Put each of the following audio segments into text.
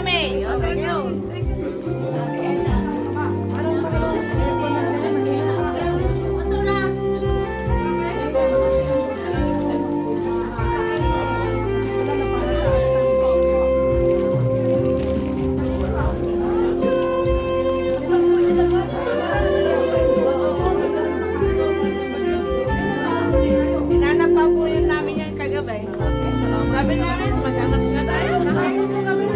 kami. Thank you. Hinanap pa po yun namin yan kagabi. Sabi namin, mag-anak na tayo. Nakain po kami.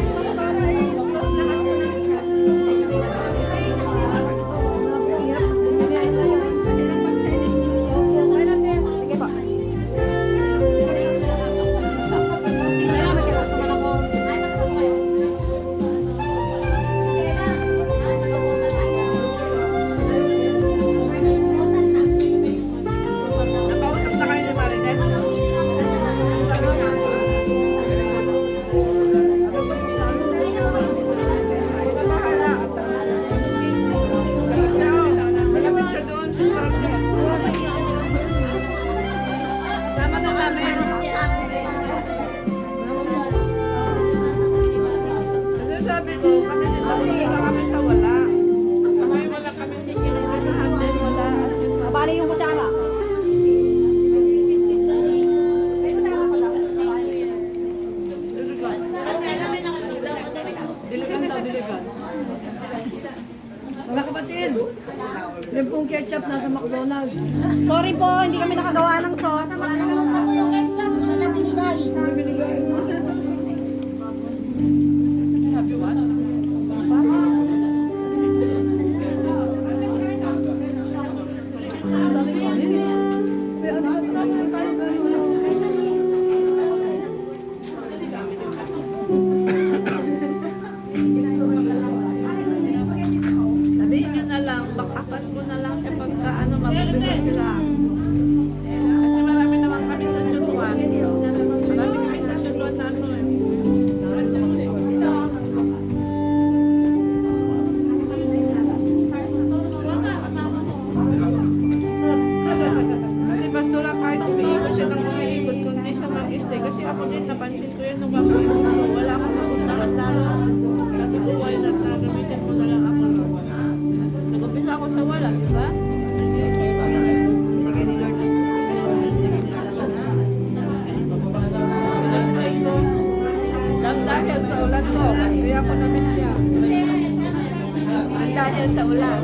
Napausap na kayo ni Marinette. Malamig siya doon. Sama na namin. Kasi sabi ko, kami dito wala kami sa wala. Kami wala kami kikinunahan din wala. Bali yung kutsara. Diligan daw, diligan. Mga kapatid, yung pong ketchup nasa McDonald's. Sorry po, hindi kami nakagawa ng sauce. Sabihin nyo na lang, bakapan ko na lang kapag ano, mabibisa sila. Kasi marami naman kami sa Chutuan. Marami kami sa Chutuan na ano eh. Kasi basto lang kahit umiikot siya ng umiikot, kundi siya mag-stay. Kasi ako din, napansin ko yun nung wala akong mapuntahan na. Sabi ko, why not, nagamitin mo na lang ako. Nag-umpisa ako sa wala, di ba? Sige ni Lord. Lang dahil sa ulan mo, kaya ako namin siya. Ang dahil sa ulan.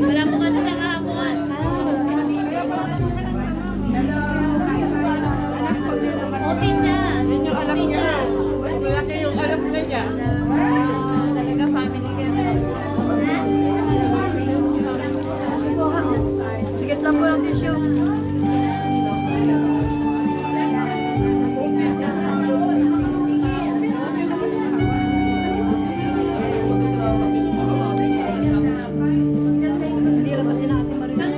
Wala po kasi sa kahapon. Puti siya. Yun yung alam niya. Malaki yung alam niya. Talaga family ka. Sikit lang po ng tissue. Hindi rin kasi natin marinig.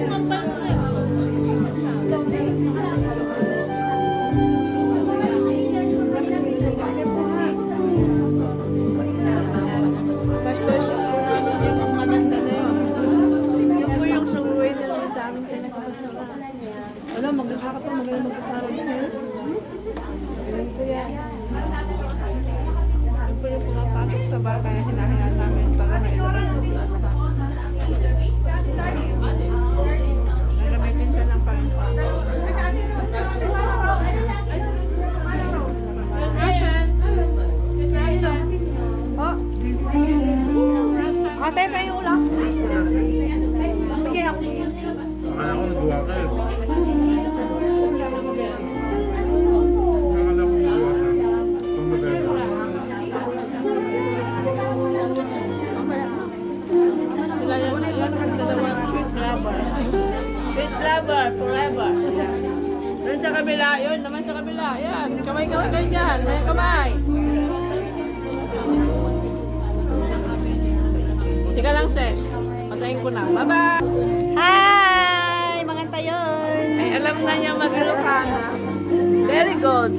Basta yung maganda na yun. Yun po yung suway na sa amin pinagpapasama. Ano, magkakaka pa, magaling magkakara din eh. Yun po yan. Yun po yung pumapasok sa bar kaya hinahinaan namin para mailagay. Nagamitin siya ng Panginoon. Oh. Ate, pa yung ulam. Bigyan ako. Akala ko nagawa ka eh. Akala ko nagawa ka. Pumabela. Ilan ang dalawang sweet lover. Sweet lover forever. Doon sa kabila, yun naman sa kabila. Yan, kamay-kamay kayo dyan. May kamay. Tika lang, Ses. Patayin ko na. Bye-bye! Hi! Mga tayon! Ay, alam na niya mag-Ilocana. Very good.